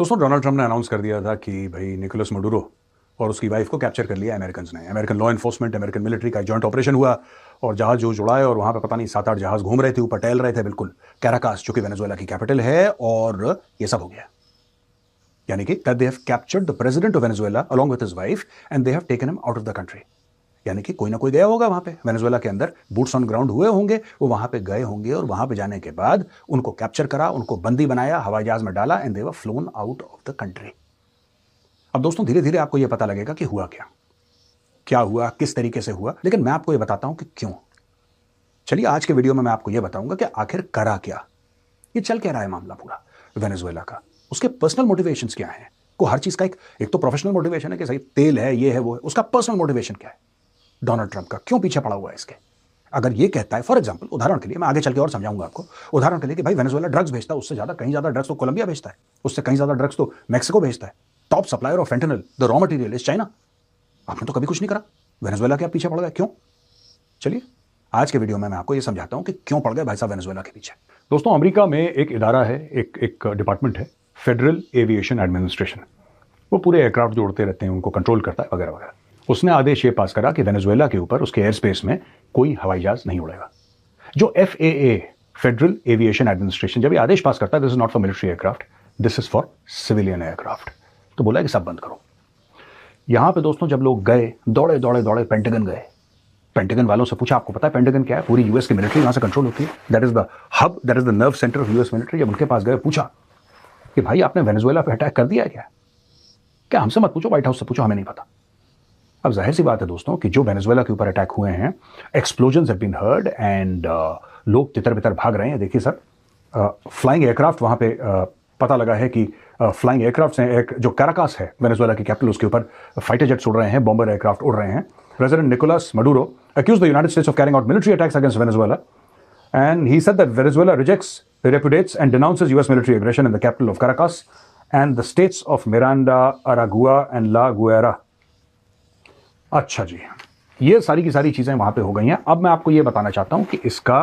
दोस्तों Donald Trump ने announce कर दिया था कि भाई निकोलस मडुरो और उसकी वाइफ को कैप्चर कर लिया अमेरिकन ने। American law enforcement American military का जॉइंट ऑपरेशन हुआ और जहाज जो जुड़ा है और वहां पे पता नहीं 7-8 जहाज घूम रहे थे, ऊपर टहल रहे थे बिल्कुल कैराकास, जो कि वेनेजुएला की कैपिटल है, और ये सब हो गया। यानी कि that they have captured the president of Venezuela along with his wife and they have taken him out of the country. यानी कि कोई ना कोई गया होगा वहां पे वेनेजुएला के अंदर, बूट्स ऑन ग्राउंड हुए होंगे, वो वहां पे गए होंगे और वहां पे जाने के बाद उनको कैप्चर करा, उनको बंदी बनाया, हवाई जहाज में डाला and they were phloem out of the country. अब दोस्तों धीरे धीरे आपको यह पता लगेगा कि हुआ क्या क्या हुआ, किस तरीके से हुआ, लेकिन मैं आपको यह बताता हूं कि क्यों। चलिए आज के वीडियो में मैं आपको यह बताऊंगा कि आखिर करा क्या, ये चल क्या रहा है मामला पूरा वेनेजुएला का, उसके पर्सनल मोटिवेशंस क्या हैं। को हर चीज का एक तो प्रोफेशनल मोटिवेशन है कि सही तेल है, ये है, वो है, उसका पर्सनल मोटिवेशन क्या है, डोनाल्ड ट्रंप का क्यों पीछे पड़ा हुआ है इसके। अगर ये कहता है, फॉर एग्जांपल, उदाहरण के लिए, मैं आगे चल के और समझाऊंगा आपको, उदाहरण के लिए कि भाई वेनेजुएला ड्रग्स भेजता है, उससे ज्यादा कहीं ज्यादा ड्रग्स तो कोलंबिया भेजता है, उससे कहीं ज्यादा ड्रग्स तो मैक्सिको भेजता है, top supplier of fentanyl, the raw material is China. आपने तो कभी कुछ नहीं करा, वेनेजुएला के आप पीछे पड़ गए, क्यों? चलिए आज के वीडियो में मैं आपको ये समझाता हूं कि क्यों पड़ गए भाई साहब वेनेजुएला के पीछे। दोस्तों अमेरिका में एक इदारा है, एक डिपार्टमेंट है, फेडरल एविएशन एडमिनिस्ट्रेशन। वो पूरे एयरक्राफ्ट जो उड़ते रहते हैं उनको कंट्रोल करता है वगैरह वगैरह। उसने आदेश ये पास करा कि वेनेजुएला के ऊपर, उसके एयर स्पेस में कोई हवाई जहाज नहीं उड़ेगा। जो FAA, फेडरल एविएशन एडमिनिस्ट्रेशन, जब ये आदेश पास करता है, this is not for military aircraft, this is for civilian aircraft, तो बोला कि सब बंद करो। यहां पे दोस्तों जब लोग गए, दौड़े दौड़े दौड़े पेंटागन गए, पेंटागन वालों से पूछा, आपको पता है पेंटागन क्या है? पूरी यूएस की मिलिट्री वहां से कंट्रोल होती है, that is the hub, that is the nerve centre of US military. जब उनके पास गए, पूछा कि भाई आपने वेनेजुएला पे अटैक कर दिया है क्या? हमसे मत पूछो, व्हाइट हाउस से पूछो, हमें नहीं पता। अब जाहिर सी बात है दोस्तों कि जो वेनेजुएला के ऊपर अटैक हुए हैं, explosions have been heard and लोग तितर बितर भाग रहे हैं। देखिए सर, फ्लाइंग एयरक्राफ्ट वहां पे पता लगा है कि फ्लाइंग एयरक्राफ्ट हैं, एक जो कैराकास है वेनेजुएला की कैपिटल, उसके ऊपर फाइटर जेट्स उड़ रहे हैं, बॉम्बर एयरक्राफ्ट उड़ रहे हैं। President Nicolas Maduro accused the United States of carrying out military attacks against Venezuela, and he said that Venezuela rejects, repudiates and denounces US military aggression in the capital of Caracas and the states of Miranda, Aragua and La Guaira. अच्छा जी, ये सारी की सारी चीजें वहां पे हो गई हैं। अब मैं आपको ये बताना चाहता हूं कि इसका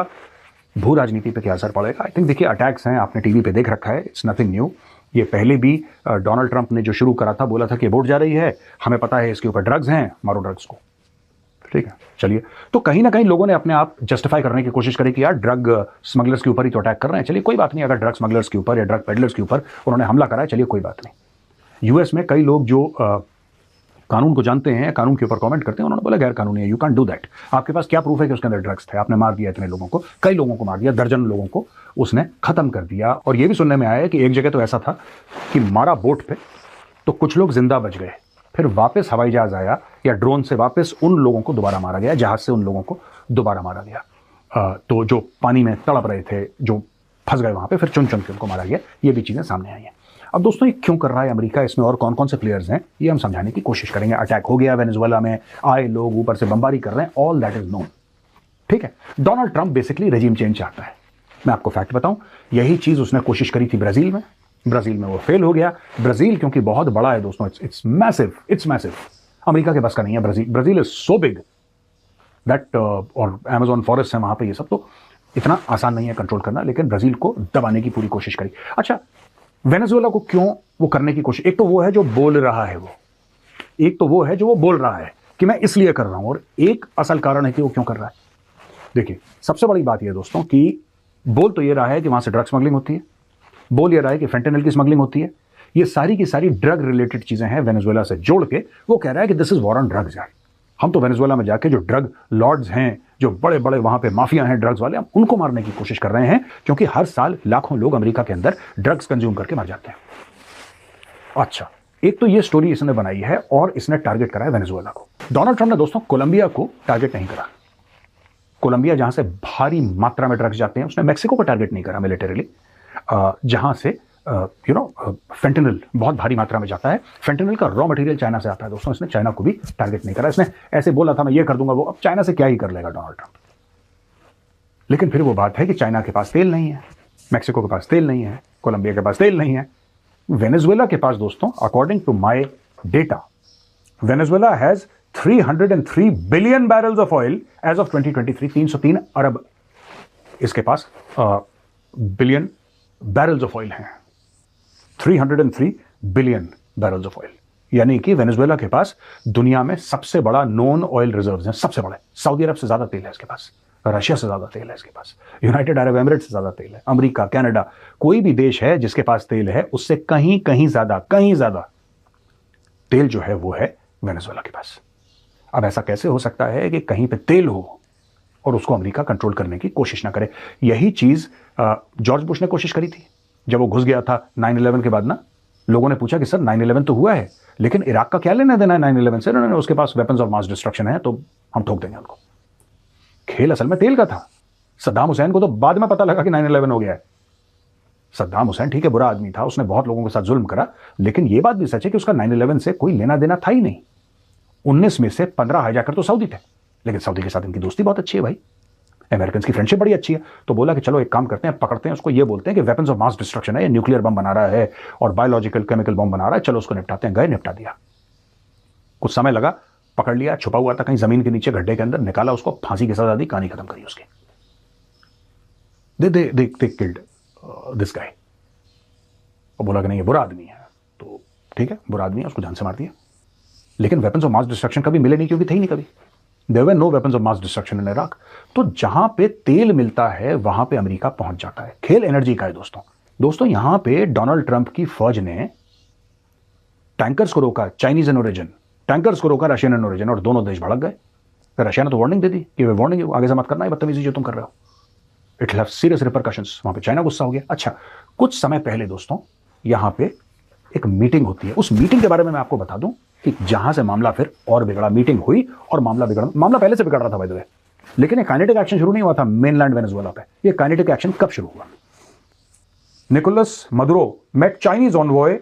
भू राजनीति पे क्या असर पड़ेगा। आई थिंक देखिए, अटैक्स हैं, आपने टीवी पे देख रखा है, इट्स नथिंग न्यू। ये पहले भी डोनाल्ड ट्रंप ने जो शुरू करा था, बोला था कि वोट जा रही है, हमें पता है इसके ऊपर ड्रग्स हैं, मारो ड्रग्स को। ठीक है, चलिए, तो कहीं ना कहीं लोगों ने अपने आप जस्टिफाई करने की कोशिश करी कि यार ड्रग स्मगलर्स के ऊपर ही तो अटैक कर रहे हैं, चलिए कोई बात नहीं, अगर ड्रग स्मगलर्स के ऊपर या ड्रग पेडलर्स के ऊपर उन्होंने हमला करा है, चलिए कोई बात नहीं। यूएस में कई लोग जो कानून को जानते हैं, कानून के ऊपर कमेंट करते हैं, उन्होंने बोला गैर कानूनी है, यू कैन डू दैट। आपके पास क्या प्रूफ है कि उसके अंदर ड्रग्स थे? आपने मार दिया इतने लोगों को, कई लोगों को मार दिया, दर्जन लोगों को उसने खत्म कर दिया। और यह भी सुनने में आया है कि एक जगह तो ऐसा था कि मारा बोट पे तो कुछ लोग जिंदा बच गए, फिर वापस हवाई जहाज आया या ड्रोन से वापस उन लोगों को दोबारा मारा गया, जहाज से उन लोगों को दोबारा मारा गया। तो जो पानी में तड़प रहे थे, जो फंस गए वहां पे, फिर चुन चुन के उनको मारा गया। ये भी चीजें सामने आई हैं। अब दोस्तों ये क्यों कर रहा है अमेरिका, इसमें और कौन कौन से प्लेयर्स हैं, ये हम समझाने की कोशिश करेंगे। अटैक हो गया वेनेजुएला में, आए लोग ऊपर से बमबारी कर रहे हैं, ऑल दैट इज नोन। ठीक है, Donald Trump basically regime change चाहता है। मैं आपको फैक्ट बताऊं, यही चीज उसने कोशिश करी थी ब्राजील में, ब्राजील में वो फेल हो गया। ब्राजील क्योंकि बहुत बड़ा है दोस्तों, it's massive, it's massive. America के बस का नहीं है Brazil, Brazil is so big that, और अमेजोन फॉरेस्ट है वहां पे, ये सब तो इतना आसान नहीं है कंट्रोल करना, लेकिन ब्राजील को दबाने की पूरी कोशिश करी। अच्छा, वेनेजुएला को क्यों वो करने की कोशिश? एक तो वो है जो बोल रहा है, एक तो वो है जो वो बोल रहा है कि मैं इसलिए कर रहा हूं, और एक असल कारण है कि वो क्यों कर रहा है। देखिए, सबसे बड़ी बात यह दोस्तों कि बोल तो ये रहा है कि वहां से ड्रग स्मगलिंग होती है, बोल ये रहा है कि फेंटेनल की स्मगलिंग होती है, ये सारी की सारी ड्रग रिलेटेड चीजें हैं। वेनेजुएला से जोड़ के वो कह रहा है कि this is war on drugs यार, हम तो वेनेजुएला में जाके जो ड्रग लॉर्ड्स हैं, जो बड़े बड़े वहां पे माफिया हैं ड्रग्स वाले, हम उनको मारने की कोशिश कर रहे हैं, क्योंकि हर साल लाखों लोग अमेरिका के अंदर ड्रग्स कंज्यूम करके मर जाते हैं। अच्छा, एक तो ये स्टोरी इसने बनाई है और इसने टारगेट करा है वेनेजुएला को। डोनाल्ड ट्रंप ने दोस्तों कोलंबिया को टारगेट नहीं करा। कोलंबिया जहां से भारी मात्रा में ड्रग्स जाते हैं, उसने मैक्सिको को टारगेट नहीं करा मिलिटरीली, जहां से फेंटेनल बहुत भारी मात्रा में जाता है। फेंटेनल का रॉ मटेरियल चाइना से आता है दोस्तों, इसने चाइना को भी टारगेट नहीं करा। इसने ऐसे बोला था मैं ये कर दूंगा वो, अब चाइना से क्या ही कर लेगा डोनाल्ड ट्रंप। लेकिन फिर वो बात है कि चाइना के पास तेल नहीं है, मैक्सिको के पास तेल नहीं है, कोलंबिया के पास तेल नहीं है। वेनेजुएला के पास दोस्तों, according to my data, Venezuela has 303 billion barrels of oil as of 2023। 303 अरब इसके पास बिलियन बैरल्स ऑफ ऑयल हैं। 303 बिलियन बैरल्स ऑफ ऑयल। यानी कि वेनेजुएला के पास दुनिया में सबसे बड़ा नॉन ऑयल रिजर्व्स हैं, सबसे बड़े। सऊदी अरब से ज्यादा तेल है इसके पास, रशिया से ज्यादा तेल है इसके पास, यूनाइटेड अरब एमिरेट से ज्यादा तेल है, अमेरिका, कनाडा, कोई भी देश है जिसके पास तेल है उससे कहीं कहीं ज्यादा तेल जो है वो है वेनेजुएला के पास। अब ऐसा कैसे हो सकता है कि कहीं पे तेल हो और उसको अमेरिका कंट्रोल करने की कोशिश ना करे? यही चीज जॉर्ज बुश ने कोशिश करी थी जब वो घुस गया था 9/11 के बाद ना। लोगों ने पूछा कि सर 9/11 तो हुआ है, लेकिन इराक का क्या लेना देना है 9/11 से? उन्होंने उसके पास वेपन्स ऑफ मास डिस्ट्रक्शन है तो हम ठोक देंगे उनको। खेल असल में तेल का था। सद्दाम हुसैन को तो बाद में पता लगा कि 9/11 हो गया है। सद्दाम हुसैन ठीक है बुरा आदमी था, उसने बहुत लोगों के साथ जुल्म करा, लेकिन यह बात भी सच है कि उसका 9/11 से कोई लेना देना था ही नहीं। 19 में से 15 हाईजैकर तो सऊदी थे, लेकिन सऊदी के साथ इनकी दोस्ती बहुत अच्छी है भाई, अमेरिकन की फ्रेंडशिप बड़ी अच्छी है। तो बोला कि चलो एक काम करते हैं, पकड़ते हैं उसको, ये बोलते हैं कि वेपन्स ऑफ मास डिस्ट्रक्शन है, ये न्यूक्लियर बम बना रहा है और बायोलॉजिकल केमिकल बम बना रहा है, चलो उसको निपटाते हैं। गए, निपटा दिया। कुछ समय लगा, पकड़ लिया, छुपा हुआ था कहीं जमीन के नीचे गड्ढे के अंदर, निकाला उसको, फांसी की सजा दी, कहानी खत्म करी उसकी। They killed this guy. और बोला कि नहीं ये बुरा आदमी है, तो ठीक है बुरा आदमी है, उसको जान से मार दिया। लेकिन वेपन्स ऑफ मास डिस्ट्रक्शन कभी मिले नहीं, क्योंकि थे ही नहीं कभी। There were no weapons of mass destruction in Iraq. तो जहां पे तेल मिलता है वहां पे अमेरिका पहुंच जाता है। खेल एनर्जी का है दोस्तों यहां पे डोनाल्ड ट्रंप की फौज ने टैंकर्स को रोका, चाइनीज इन ओरिजिन, टैंकर्स को रोका रशियन इन ओरिजिन, और दोनों देश भड़क गए। रशिया ने तो वार्निंग दे दी कि वे वार्निंग, आगे से मत करना, ये बदतमीजी जो तुम कर रहे हो, इट हैव सीरियस रिपरकशंस। वहां पे चाइना गुस्सा हो गया। अच्छा, कुछ समय पहले दोस्तों यहां पे एक मीटिंग होती है। उस मीटिंग के बारे में मैं आपको बता दूं कि जहां से मामला फिर और बिगड़ा। मीटिंग हुई और मामला पहले से बिगड़ रहा था बाय द वे, लेकिन एक काइनेटिक एक्शन शुरू नहीं हुआ था मेनलैंड वेनेजुएला पे। ये काइनेटिक एक्शन कब शुरू हुआ? Nicolas Maduro met Chinese envoy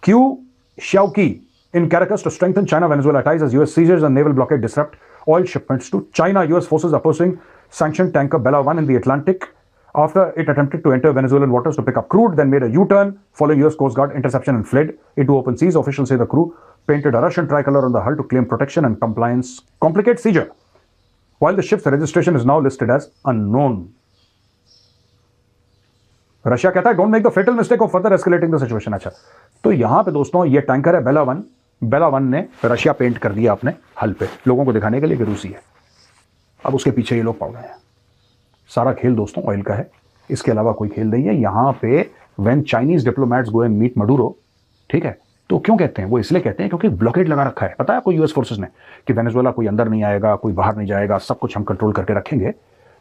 Qiu Xiaoqi in Caracas to strengthen China-Venezuela ties as US seizures and naval blockade disrupt oil shipments to China. US forces are pursuing sanctioned tanker Bella 1 in the Atlantic after it attempted to enter Venezuelan waters to pick up crude, then made a U-turn following US Coast Guard interception and fled into open seas. Officials say the crew painted a Russian tricolor on the hull to claim protection and compliance. Complicate seizure, while the ship's registration is now listed as unknown. Russia कहता है don't make the fatal mistake of further escalating the situation. अच्छा, तो यहां पे दोस्तों ये tanker है Bella one ने रशिया पेंट कर दिया अपने हल पे, लोगों को दिखाने के लिए कि रूसी है। अब उसके पीछे ये लोग पड़ गए हैं। सारा खेल दोस्तों ऑयल का है, इसके अलावा कोई खेल नहीं है। यहां पे when Chinese diplomats go and meet Maduro, ठीक है, तो क्यों कहते हैं? वो इसलिए कहते हैं क्योंकि ब्लॉकेड लगा रखा है, पता है आपको यूएस फोर्सेस ने, कि वेनेजुएला कोई अंदर नहीं आएगा, कोई बाहर नहीं जाएगा, सब कुछ हम कंट्रोल करके रखेंगे।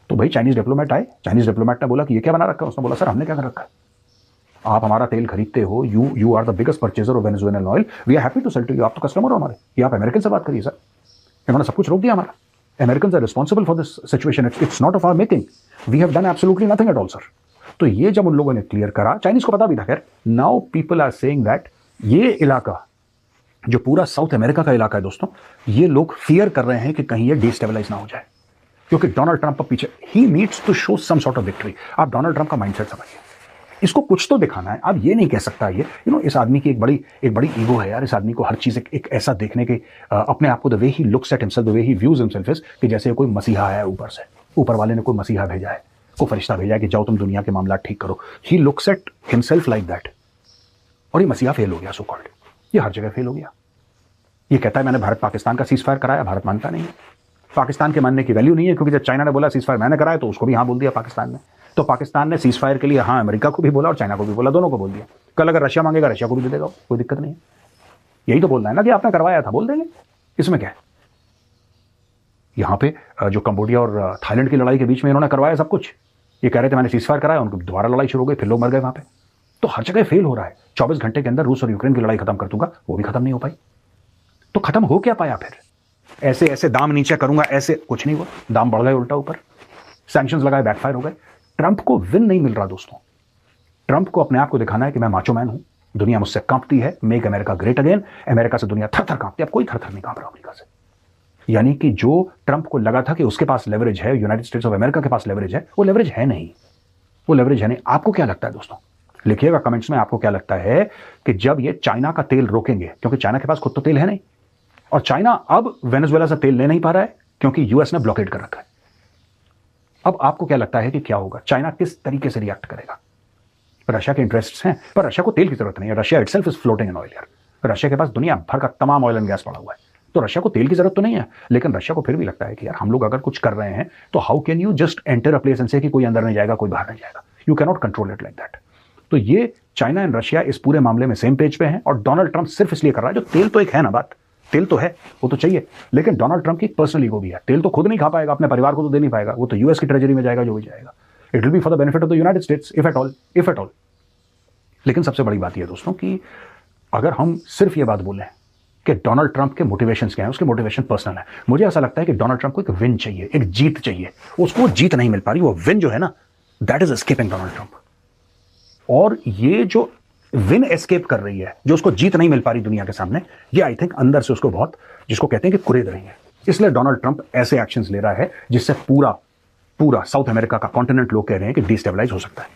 तो भाई चाइनीज डिप्लोमेट आए, चाइनीज डिप्लोमेट ने बोला कि ये क्या बना रखा है? उसने बोला सर हमने क्या कर रखा है, आप हमारा तेल खरीदते हो, you are the biggest purchaser of Venezuelan oil, we are happy to sell to you, आप तो कस्टमर हो हमारे, ये आप अमेरिकन से बात करिए सर। इन्होंने सब कुछ रोक दिया हमारा। American are responsible for this situation, it's not of our making, we have done absolutely nothing at all sir. तो ये जब उन लोगों ने क्लियर करा, चाइनीज को पता भी था खैर, now people are saying that ये इलाका जो पूरा साउथ अमेरिका का इलाका है दोस्तों, ये लोग फियर कर रहे हैं कि कहीं ये डिस्टेबलाइज ना हो जाए, क्योंकि डोनाल्ड ट्रंप का पीछे, he needs to show some sort of victory. आप डोनाल्ड ट्रंप का माइंडसेट समझिए, इसको कुछ तो दिखाना है। आप ये नहीं कह सकता, ये इस आदमी की एक बड़ी ईगो है यार। इस आदमी को हर चीज एक ऐसा देखने के, अपने आप को, the way he looks at himself, the way he views himself is कि जैसे कोई मसीहा है ऊपर से, ऊपर वाले ने कोई मसीहा भेजा है, कोई फरिश्ता भेजा है कि जाओ तुम दुनिया के मामला ठीक करो। He looks at himself like that. और ये मसीहा फेल हो गया, सो कॉल्ड, ये हर जगह फेल हो गया। ये कहता है मैंने भारत पाकिस्तान का सीज फायर कराया, भारत मानता नहीं है, पाकिस्तान के मानने की वैल्यू नहीं है, क्योंकि जब चाइना ने बोला सीज फायर मैंने कराया तो उसको भी हाँ बोल दिया पाकिस्तान ने। तो पाकिस्तान ने सीज फायर के लिए हाँ अमेरिका को भी बोला और चाइना को भी बोला, दोनों को बोल दिया। कल अगर रशिया मांगेगा रशिया को भी दे देगा, कोई दिक्कत नहीं है। यही तो बोलना है ना कि आपने करवाया था, बोल देंगे, इसमें क्या है। यहां पे जो कंबोडिया और थाईलैंड की लड़ाई के बीच में इन्होंने करवाया सब कुछ। ये कह रहे थे मैंने सीज फायर कराया, उनको दोबारा लड़ाई शुरू हो गई, फिर लोग मर गए वहां पे। तो हर जगह फेल हो रहा है। 24 घंटे के अंदर रूस और यूक्रेन की लड़ाई खत्म कर दूंगा, वो भी खत्म नहीं हो पाई। तो खत्म हो क्या पाया फिर? ऐसे ऐसे दाम नीचे करूंगा, ऐसे कुछ नहीं हुआ, दाम बढ़ गए उल्टा ऊपर, सैंक्शंस लगाए बैकफायर हो गए। ट्रंप को विन नहीं मिल रहा दोस्तों। ट्रंप को अपने आप को दिखाना है कि मैं माचो मैन हूं, दुनिया मुझसे कांपती है, make America great again. America से दुनिया थर थर कांपती है, अब कोई थर थर नहीं कांप रहा अमेरिका से। यानी कि जो ट्रंप को लगा था कि उसके पास लेवरेज है, यूनाइटेड स्टेट्स ऑफ अमेरिका के पास लेवरेज है, वो लेवरेज है नहीं, वो लेवरेज है नहीं। आपको क्या लगता है दोस्तों? लिखिएगा कमेंट्स में, आपको क्या लगता है कि जब ये चाइना का तेल रोकेंगे, क्योंकि चाइना के पास खुद तो तेल है नहीं, और चाइना अब वेनेजुएला से तेल ले नहीं पा रहा है क्योंकि यूएस ने ब्लॉकेड कर रखा है। अब आपको क्या लगता है कि क्या होगा? चाइना किस तरीके से रिएक्ट करेगा? रशिया के इंटरेस्ट्स हैं, पर रशिया को तेल की जरूरत नहीं है। Russia itself is floating in oil यार। रशिया के पास दुनिया भर का तमाम ऑयल एंड गैस पड़ा हुआ है, तो रशिया को तेल की जरूरत तो नहीं है। लेकिन रशिया को फिर भी लगता है कि यार हम लोग अगर कुछ कर रहे हैं तो how can you just enter a place and से कि कोई अंदर नहीं जाएगा, कोई बाहर नहीं जाएगा। You can not control it like that. तो ये चाइना एंड रशिया इस पूरे मामले में सेम पेज पे हैं, और डोनाल्ड ट्रंप सिर्फ इसलिए कर रहा है, जो तेल तो एक है ना बात, तेल तो है, वो तो चाहिए, लेकिन डोनाल्ड ट्रंप की पर्सनल ईगो भी है। तेल तो खुद नहीं खा पाएगा, अपने परिवार को तो दे नहीं पाएगा, वो तो यूएस की ट्रेजरी में जाएगा जो भी जाएगा। It will be for the benefit of the United states if at all. लेकिन सबसे बड़ी बात यह दोस्तों कि अगर हम सिर्फ ये बात बोलें कि डोनाल्ड ट्रंप के मोटिवेशंस क्या हैं, उसके मोटिवेशन पर्सनल है। मुझे ऐसा लगता है कि डोनाल्ड ट्रंप को एक विन चाहिए, एक जीत चाहिए। उसको जीत नहीं मिल पा रही, वो विन जो है ना, that is escaping Donald Trump. और ये जो विन एस्केप कर रही है, जो उसको जीत नहीं मिल पा रही दुनिया के सामने, ये आई थिंक अंदर से उसको बहुत, जिसको कहते हैं कि कुरेद रही है। इसलिए डोनाल्ड ट्रंप ऐसे एक्शंस ले रहा है जिससे पूरा साउथ अमेरिका का कॉन्टिनेंट लोग कह रहे हैं कि डिस्टेबलाइज हो सकता है।